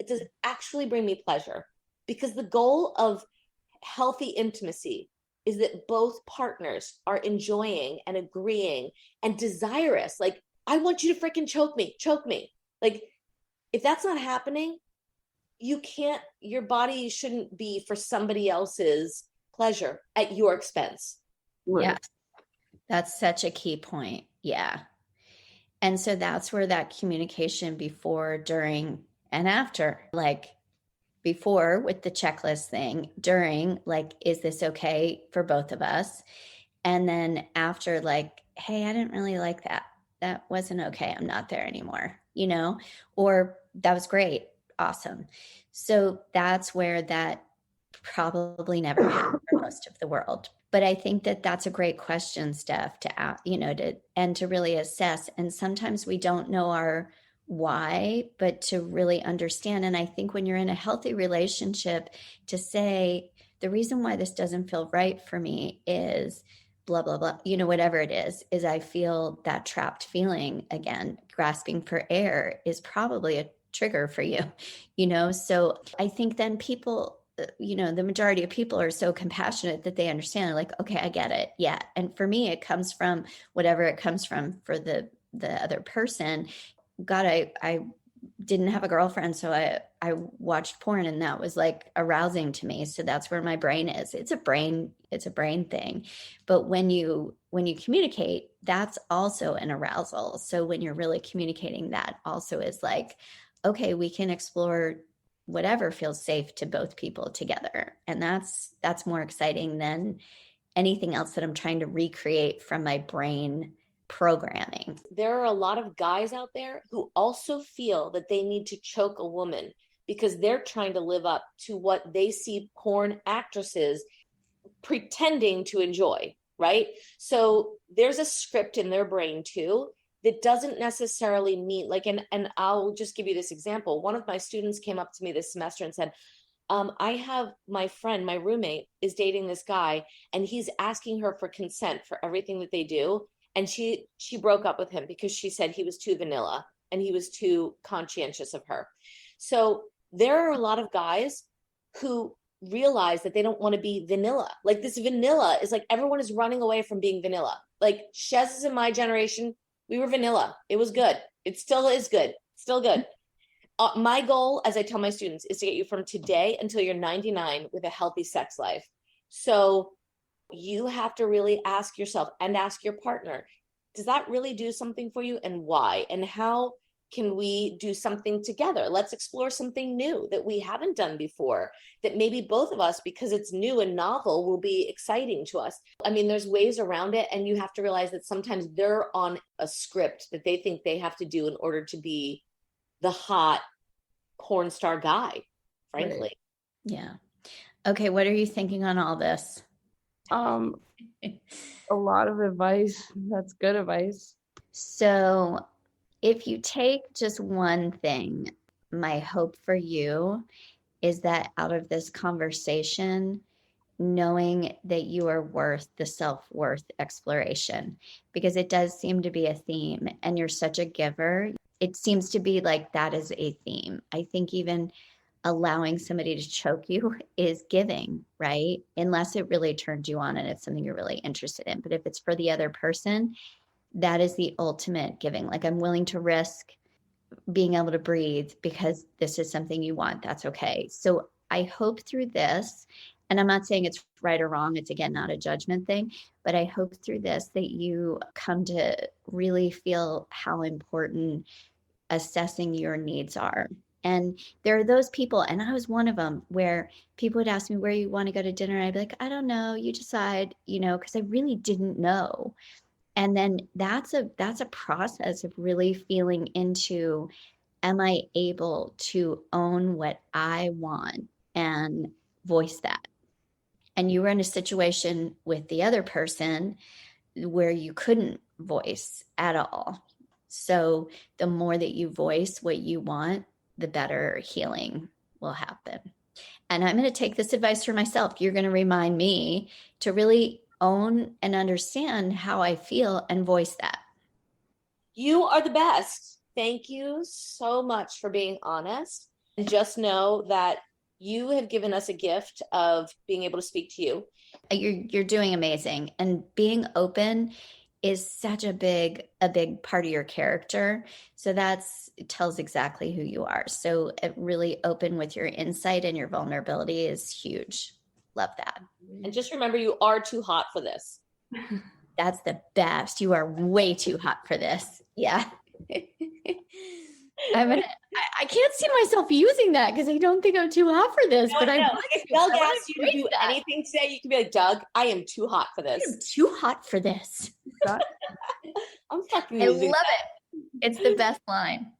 Does it actually bring me pleasure? Because the goal of healthy intimacy is that both partners are enjoying and agreeing and desirous. Like, I want you to freaking choke me. Like, if that's not happening, your body shouldn't be for somebody else's pleasure at your expense. Right. Yes. That's such a key point. Yeah. And so that's where that communication before, during, and after, like before with the checklist thing, during, like, is this okay for both of us? And then after, like, hey, I didn't really like that. That wasn't okay. I'm not there anymore, or that was great. Awesome. So that's where that probably never happened for most of the world. But I think that that's a great question, Steph, to ask, to really assess. And sometimes we don't know our why, but to really understand. And I think when you're in a healthy relationship, to say, the reason why this doesn't feel right for me is blah, blah, blah, whatever it is I feel that trapped feeling again, grasping for air is probably a trigger for you, So I think then people, the majority of people are so compassionate that they understand, like, okay, I get it. Yeah. And for me, it comes from whatever it comes from for the other person. God, I didn't have a girlfriend, so I watched porn, and that was like arousing to me. So that's where my brain is. It's a brain thing. But when you communicate, that's also an arousal. So when you're really communicating, that also is like, okay, we can explore whatever feels safe to both people together. And that's more exciting than anything else that I'm trying to recreate from my brain programming. There are a lot of guys out there who also feel that they need to choke a woman because they're trying to live up to what they see porn actresses pretending to enjoy, right? So there's a script in their brain too that doesn't necessarily mean like, and I'll just give you this example. One of my students came up to me this semester and said, I have my friend, my roommate is dating this guy, and he's asking her for consent for everything that they do. And she broke up with him because she said he was too vanilla and he was too conscientious of her. So there are a lot of guys who realize that they don't want to be vanilla. Like this vanilla is like everyone is running away from being vanilla. Like Chez is in my generation, we were vanilla. It was good. It still is good. Still good. My goal, as I tell my students, is to get you from today until you're 99 with a healthy sex life. So you have to really ask yourself and ask your partner, does that really do something for you, and why? And how can we do something together? Let's explore something new that we haven't done before, that maybe both of us, because it's new and novel, will be exciting to us. I mean, there's ways around it, and you have to realize that sometimes they're on a script that they think they have to do in order to be the hot porn star guy, frankly. Right. Yeah. Okay, what are you thinking on all this? A lot of advice. That's good advice. So if you take just one thing, my hope for you is that out of this conversation, knowing that you are worth the self-worth exploration, because it does seem to be a theme, and you're such a giver. It seems to be like that is a theme. I think even allowing somebody to choke you is giving, right? Unless it really turns you on and it's something you're really interested in. But if it's for the other person, that is the ultimate giving. Like, I'm willing to risk being able to breathe because this is something you want. That's okay. So I hope through this, and I'm not saying it's right or wrong, it's again not a judgment thing, but I hope through this that you come to really feel how important assessing your needs are. And there are those people, and I was one of them, where people would ask me where you want to go to dinner. And I'd be like, I don't know, you decide, because I really didn't know. And then that's a process of really feeling into, am I able to own what I want and voice that? And you were in a situation with the other person where you couldn't voice at all. So the more that you voice what you want, the better healing will happen. And I'm going to take this advice for myself. You're going to remind me to really own and understand how I feel and voice that. You are the best. Thank you so much for being honest. And just know that you have given us a gift of being able to speak to you. You're doing amazing. And being open is such a big part of your character. So it tells exactly who you are. So really open with your insight and your vulnerability is huge. Love that. And just remember, you are too hot for this. That's the best. You are way too hot for this. Yeah. I can't see myself using that because I don't think I'm too hot for this. No, but no. I If Doug asks you to do anything today, you can be like, Doug, I am too hot for this. I'm too hot for this. I'm fucking I using love that. it. It's the best line.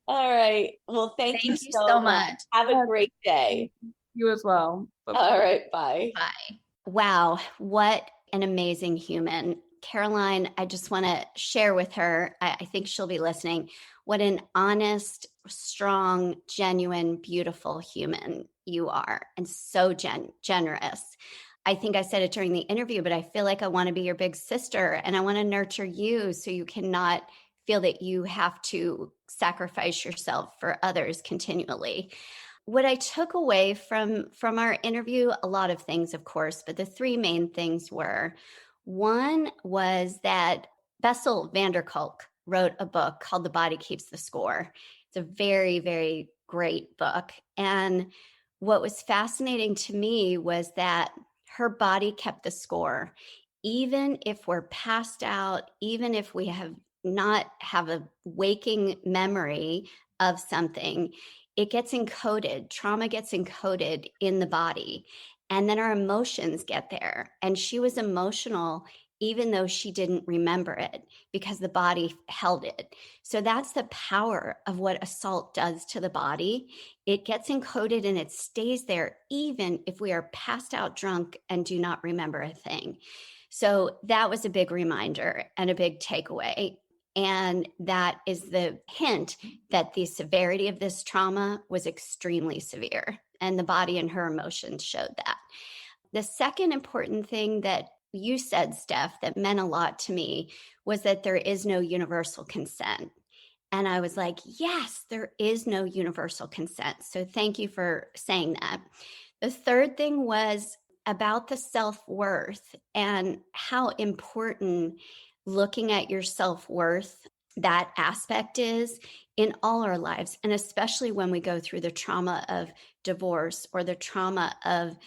All right. Well, thank you so much. Have a great day. You as well. Bye-bye. All right. Bye. Bye. Wow. What an amazing human. Caroline, I just want to share with her, I think she'll be listening. what an honest, strong, genuine, beautiful human you are, and so generous. I think I said it during the interview, but I feel like I want to be your big sister and I want to nurture you so you cannot feel that you have to sacrifice yourself for others continually. What I took away from our interview, a lot of things, of course, but the three main things were, one was that Bessel van der Kolk wrote a book called The Body Keeps the Score. It's a very, very great book. And what was fascinating to me was that her body kept the score. Even if we're passed out, even if we have a waking memory of something, it gets encoded. Trauma gets encoded in the body. And then our emotions get there. And she was emotional even though she didn't remember it because the body held it. So that's the power of what assault does to the body. It gets encoded and it stays there even if we are passed out drunk and do not remember a thing. So that was a big reminder and a big takeaway. And that is the hint that the severity of this trauma was extremely severe, and the body and her emotions showed that. The second important thing that you said, Steph, that meant a lot to me was that there is no universal consent. And I was like, yes, there is no universal consent. So thank you for saying that. The third thing was about the self-worth and how important looking at your self-worth, that aspect is in all our lives. And especially when we go through the trauma of divorce or the trauma of,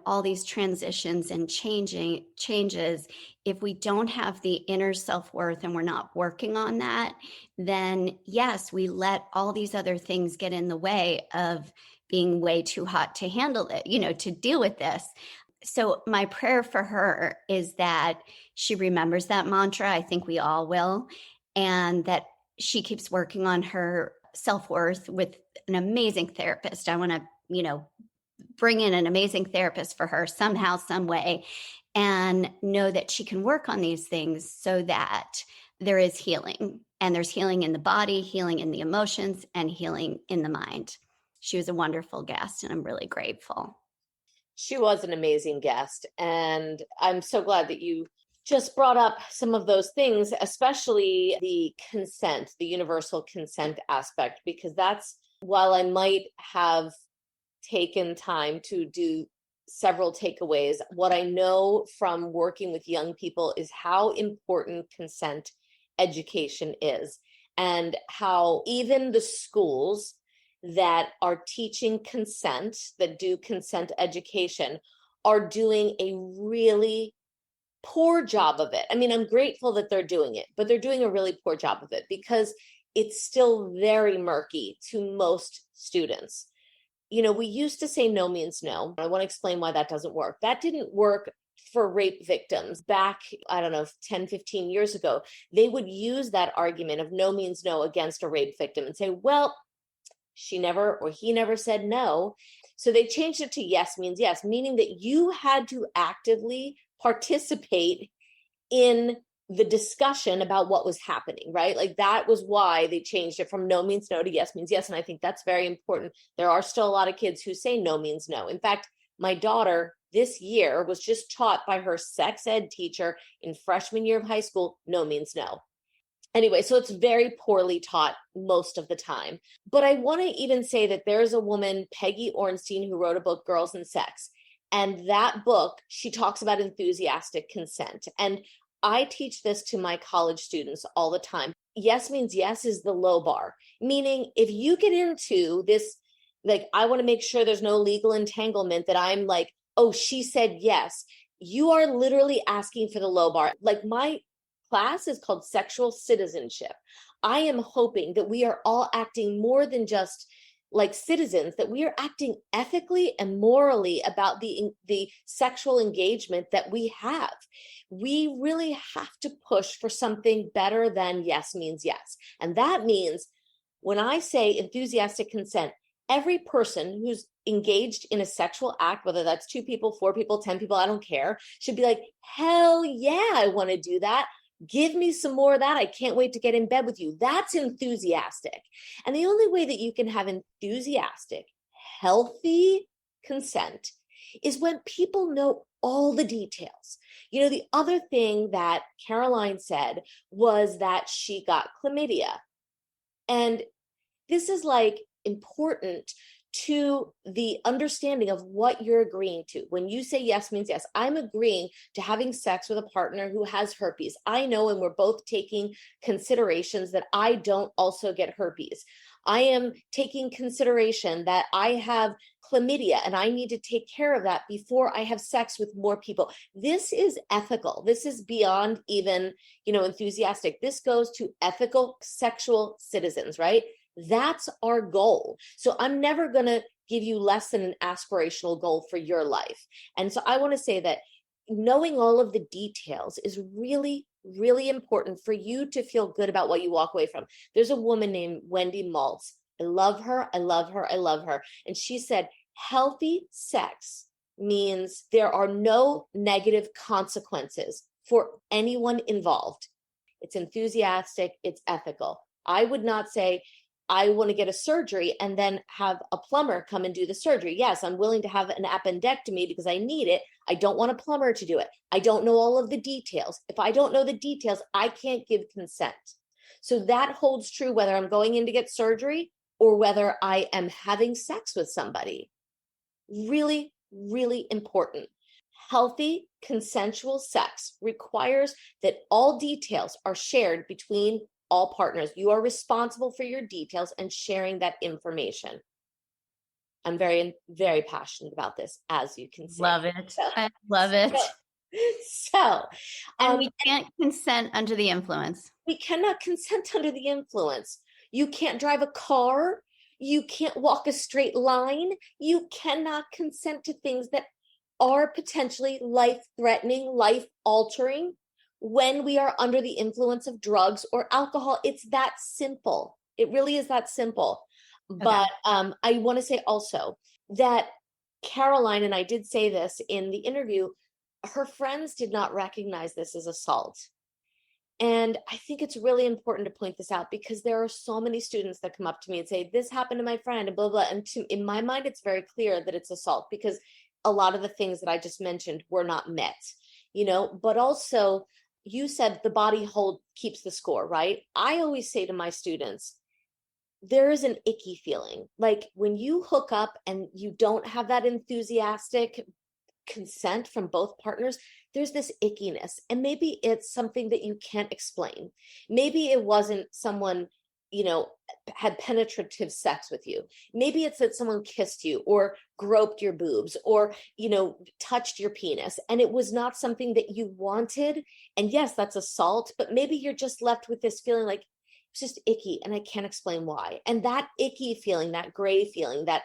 all these transitions and changes. If we don't have the inner self-worth and we're not working on that, then yes, we let all these other things get in the way of being way too hot to handle it, to deal with this. So my prayer for her is that she remembers that mantra. I think we all will. And that she keeps working on her self-worth with an amazing therapist. I want to, bring in an amazing therapist for her somehow, some way, and know that she can work on these things so that there is healing. And there's healing in the body, healing in the emotions, and healing in the mind. She was a wonderful guest, and I'm really grateful. She was an amazing guest. And I'm so glad that you just brought up some of those things, especially the consent, the universal consent aspect, because that's, while I might have taken time to do several takeaways, what I know from working with young people is how important consent education is, and how even the schools that are teaching consent, that do consent education, are doing a really poor job of it. I mean, I'm grateful that they're doing it, but they're doing a really poor job of it because it's still very murky to most students. We used to say no means no. I want to explain why that doesn't work. That didn't work for rape victims back, 10, 15 years ago. They would use that argument of no means no against a rape victim and say, well, she never or he never said no. So they changed it to yes means yes, meaning that you had to actively participate in the discussion about what was happening, right? Like that was why they changed it from no means no to yes means yes. And I think that's very important. There are still a lot of kids who say no means no. In fact, my daughter this year was just taught by her sex ed teacher in freshman year of high school, no means no. Anyway, so it's very poorly taught most of the time. But I want to even say that there's a woman, Peggy Ornstein, who wrote a book, Girls and Sex. And that book, she talks about enthusiastic consent. And I teach this to my college students all the time. Yes means yes is the low bar, meaning if you get into this, like, I want to make sure there's no legal entanglement, that I'm like, oh, she said yes. You are literally asking for the low bar. Like my class is called Sexual Citizenship. I am hoping that we are all acting more than just like citizens, that we are acting ethically and morally about the sexual engagement that we have. We really have to push for something better than yes means yes. And that means when I say enthusiastic consent, every person who's engaged in a sexual act, whether that's 2 people, 4 people, 10 people, I don't care, should be like, hell yeah, I want to do that. Give me some more of that. I can't wait to get in bed with you. That's enthusiastic. And the only way that you can have enthusiastic, healthy consent is when people know all the details. You know, the other thing that Caroline said was that she got chlamydia. And this is like important to the understanding of what you're agreeing to. When you say yes means yes, I'm agreeing to having sex with a partner who has herpes. I know, and we're both taking considerations that I don't also get herpes. I am taking consideration that I have chlamydia and I need to take care of that before I have sex with more people. This is ethical. This is beyond even, enthusiastic. This goes to ethical sexual citizens, right? That's our goal. So I'm never going to give you less than an aspirational goal for your life. And so I want to say that knowing all of the details is really, really important for you to feel good about what you walk away from. There's a woman named Wendy Maltz. I love her. I love her. I love her. And she said, healthy sex means there are no negative consequences for anyone involved. It's enthusiastic. It's ethical. I would not say, I want to get a surgery and then have a plumber come and do the surgery. Yes, I'm willing to have an appendectomy because I need it. I don't want a plumber to do it. I don't know all of the details. If I don't know the details, I can't give consent. So that holds true whether I'm going in to get surgery or whether I am having sex with somebody. Really, really important. Healthy, consensual sex requires that all details are shared between all partners. You are responsible for your details and sharing that information. I'm very, very passionate about this, as you can see. Love it. I love it. And we can't consent under the influence. We cannot consent under the influence. You can't drive a car. You can't walk a straight line. You cannot consent to things that are potentially life-threatening, life-altering. When we are under the influence of drugs or alcohol, it's that simple. It really is that simple. Okay. But I want to say also that Caroline, and I did say this in the interview, her friends did not recognize this as assault. And I think it's really important to point this out because there are so many students that come up to me and say, this happened to my friend and blah, blah. And in my mind, it's very clear that it's assault because a lot of the things that I just mentioned were not met, but also you said the body keeps the score, right? I always say to my students, there is an icky feeling. Like when you hook up and you don't have that enthusiastic consent from both partners, there's this ickiness. And maybe it's something that you can't explain. Maybe it wasn't someone, had penetrative sex with you. Maybe it's that someone kissed you or groped your boobs or, touched your penis and it was not something that you wanted. And yes, that's assault, but maybe you're just left with this feeling like it's just icky and I can't explain why. And that icky feeling, that gray feeling, that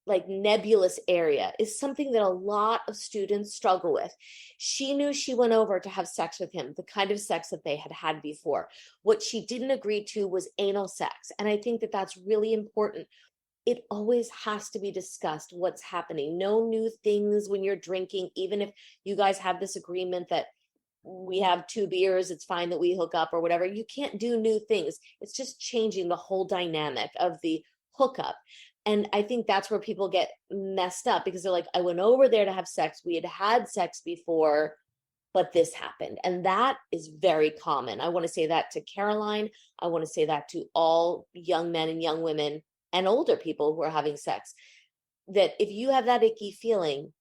like nebulous area is something that a lot of students struggle with. She knew she went over to have sex with him, the kind of sex that they had had before. What she didn't agree to was anal sex. And I think that that's really important. It always has to be discussed what's happening. No new things when you're drinking, even if you guys have this agreement that we have 2 beers, it's fine that we hook up or whatever. You can't do new things. It's just changing the whole dynamic of the hookup. And I think that's where people get messed up because they're like, I went over there to have sex. We had sex before, but this happened. And that is very common. I want to say that to Caroline. I want to say that to all young men and young women and older people who are having sex, that if you have that icky feeling,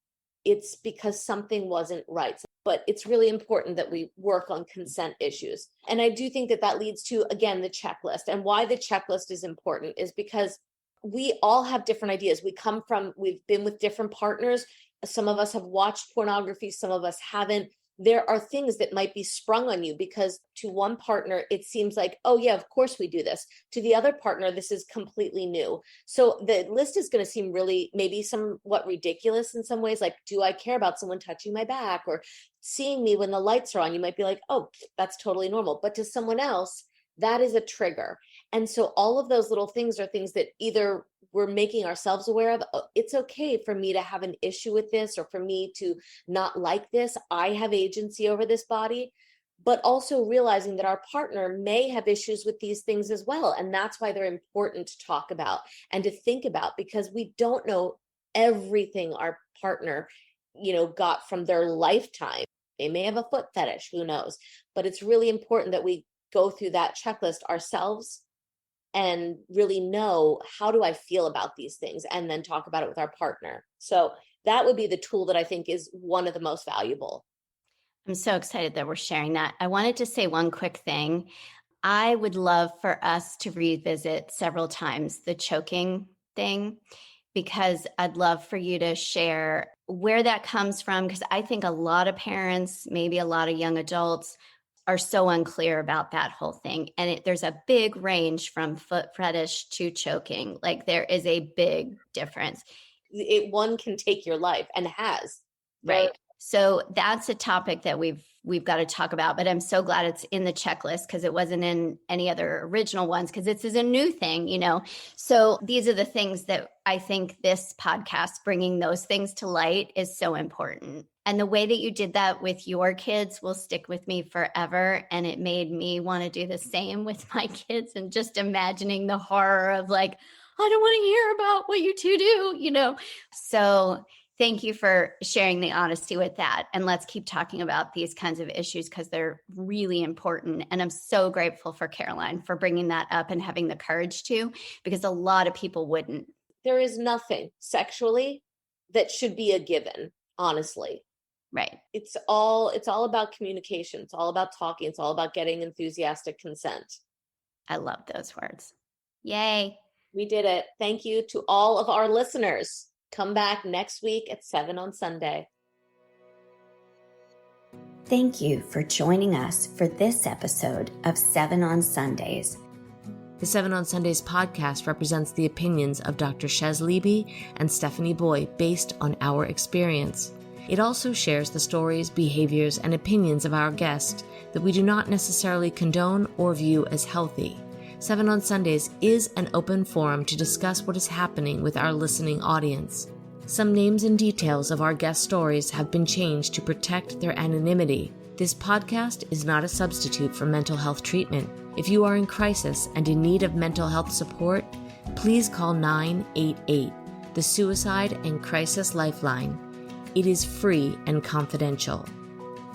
it's because something wasn't right. But it's really important that we work on consent issues. And I do think that that leads to, again, the checklist. And why the checklist is important is because we all have different ideas. We've been with different partners. Some of us have watched pornography. Some of us haven't. There are things that might be sprung on you because to one partner, it seems like, oh yeah, of course we do this. To the other partner, this is completely new. So the list is going to seem really maybe somewhat ridiculous in some ways. Like, do I care about someone touching my back or seeing me when the lights are on? You might be like, oh, that's totally normal. But to someone else, that is a trigger. And so all of those little things are things that either we're making ourselves aware of. It's okay for me to have an issue with this or for me to not like this. I have agency over this body. but also realizing that our partner may have issues with these things as well. And that's why they're important to talk about and to think about, because we don't know everything our partner, got from their lifetime. They may have a foot fetish, who knows? But it's really important that we go through that checklist ourselves and really know, how do I feel about these things? And then talk about it with our partner. So that would be the tool that I think is one of the most valuable. I'm so excited that we're sharing that. I wanted to say one quick thing. I would love for us to revisit several times the choking thing, because I'd love for you to share where that comes from, because I think a lot of parents, maybe a lot of young adults, are so unclear about that whole thing. And there's a big range from foot fetish to choking. Like, there is a big difference. One can take your life, and has. Right. So that's a topic that we've got to talk about, but I'm so glad it's in the checklist, because it wasn't in any other original ones, because this is a new thing, So these are the things that I think this podcast, bringing those things to light, is so important. And the way that you did that with your kids will stick with me forever. And it made me want to do the same with my kids, and just imagining the horror of, like, I don't want to hear about what you two do, So thank you for sharing the honesty with that. And let's keep talking about these kinds of issues, because they're really important. And I'm so grateful for Caroline for bringing that up and having the courage to, because a lot of people wouldn't. There is nothing sexually that should be a given, honestly. Right. It's all about communication. It's all about talking. It's all about getting enthusiastic consent. I love those words. Yay. We did it. Thank you to all of our listeners. Come back next week at 7 on Sunday. Thank you for joining us for this episode of 7 on Sundays. The 7 on Sundays podcast represents the opinions of Dr. Chez Leeby and Stephanie Boye based on our experience. It also shares the stories, behaviors, and opinions of our guests that we do not necessarily condone or view as healthy. 7 on Sundays is an open forum to discuss what is happening with our listening audience. Some names and details of our guest stories have been changed to protect their anonymity. This podcast is not a substitute for mental health treatment. If you are in crisis and in need of mental health support, please call 988, the Suicide and Crisis Lifeline. It is free and confidential.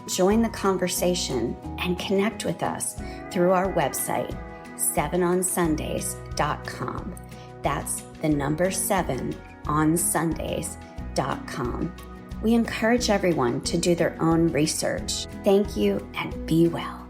Join the conversation and connect with us through our website, 7onsundays.com. That's the number 7 on Sundays.com. We encourage everyone to do their own research. Thank you, and be well.